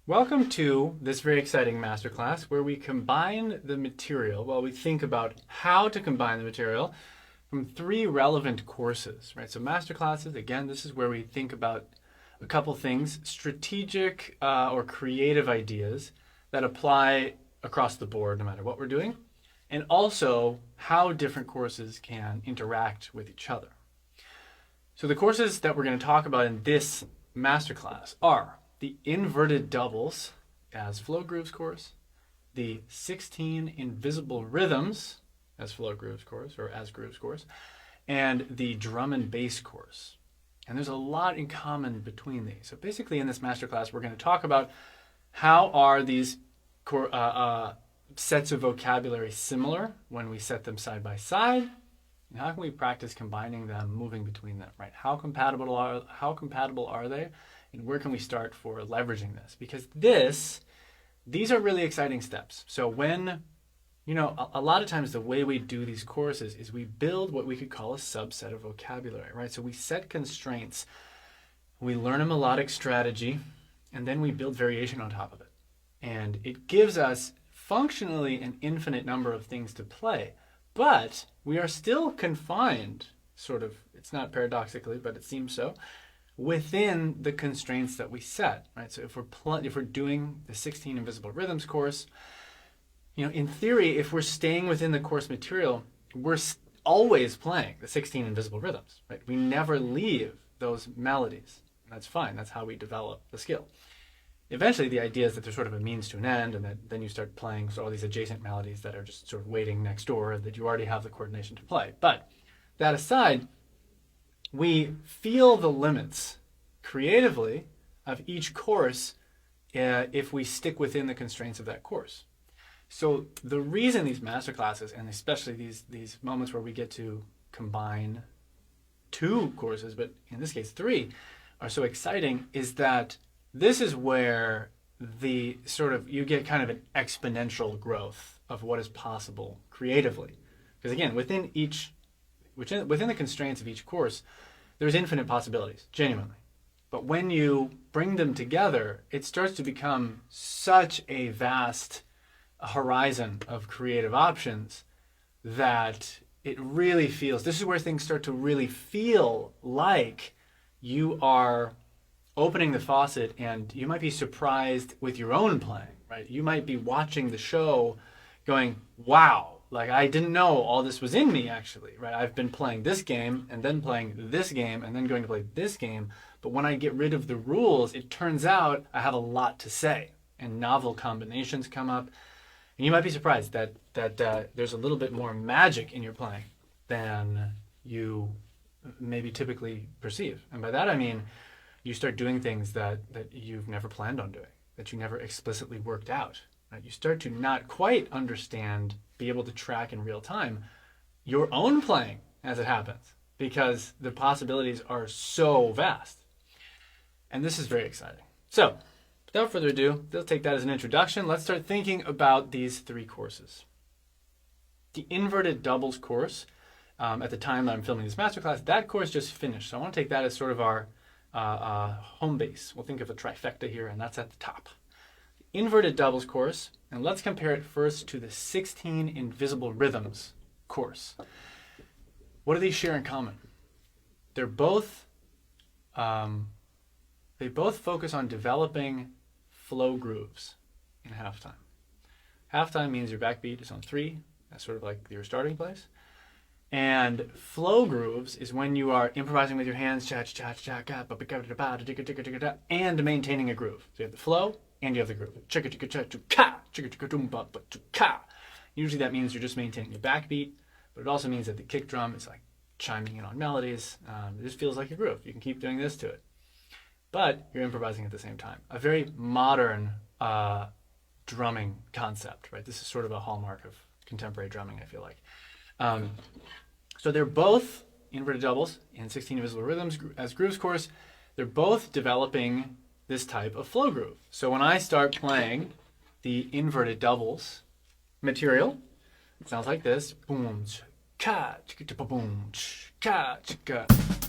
Welcome to this very exciting masterclass where we combine the material, we think about how to combine the material from 3 relevant courses, right? So masterclasses, again, this is where we think about a couple things, strategic or creative ideas that apply across the board no matter what we're doing, and also how different courses can interact with each other. So the courses that we're going to talk about in this masterclass are the inverted doubles as flow grooves course, the 16 invisible rhythms as flow grooves course or as grooves course, and the drum and bass course. And there's a lot in common between these. So basically in this masterclass, we're going to talk about how are these sets of vocabulary similar when we set them side by side, and how can we practice combining them, moving between them, right? How compatible are they? And where can we start for leveraging this? Because these are really exciting steps. So when, a lot of times the way we do these courses is we build what we could call a subset of vocabulary, right? So we set constraints, we learn a melodic strategy, and then we build variation on top of it. And it gives us functionally an infinite number of things to play, but we are still confined, sort of, it's not paradoxically, but it seems so, within the constraints that we set, right? So if we're doing the 16 invisible rhythms course, in theory, if we're staying within the course material, we're always playing the 16 invisible rhythms, right? We never leave those melodies. That's fine. That's how we develop the skill. Eventually, the idea is that there's sort of a means to an end, and that then you start playing all these adjacent melodies that are just sort of waiting next door, that you already have the coordination to play. But that aside, we feel the limits creatively of each course if we stick within the constraints of that course. So the reason these masterclasses, and especially these moments where we get to combine 2 courses, but in this case 3, are so exciting is that this is where you get kind of an exponential growth of what is possible creatively. Because again, within the constraints of each course, there's infinite possibilities, genuinely. But when you bring them together, it starts to become such a vast horizon of creative options that it really feels, this is where things start to really feel like you are opening the faucet and you might be surprised with your own playing, right? You might be watching the show going, wow, like I didn't know all this was in me actually, right? I've been playing this game and then playing this game and then going to play this game. But when I get rid of the rules, it turns out I have a lot to say and novel combinations come up. And you might be surprised that there's a little bit more magic in your playing than you maybe typically perceive. And by that I mean, you start doing things that you've never planned on doing, that you never explicitly worked out. Right? You start to not quite understand, be able to track in real time your own playing as it happens, because the possibilities are so vast. And this is very exciting. So, without further ado, let's take that as an introduction. Let's start thinking about these 3 courses. The inverted doubles course, at the time that I'm filming this masterclass, that course just finished. So I want to take that as sort of our home base. We'll think of a trifecta here, and that's at the top. The inverted doubles course, and let's compare it first to the 16 invisible rhythms course. What do these share in common? They both focus on developing flow grooves in halftime. Halftime means your backbeat is on 3. That's sort of like your starting place. And flow grooves is when you are improvising with your hands, and maintaining a groove. So you have the flow and you have the groove. Usually that means you're just maintaining your backbeat, but it also means that the kick drum is like chiming in on melodies. It just feels like a groove. You can keep doing this to it, but you're improvising at the same time. A very modern drumming concept, right? This is sort of a hallmark of contemporary drumming, I feel like. So they're both inverted doubles and 16 invisible rhythms as grooves course. They're both developing this type of flow groove. So when I start playing the inverted doubles material, it sounds like this. Boom, ka, chicka, boom, ka, chicka.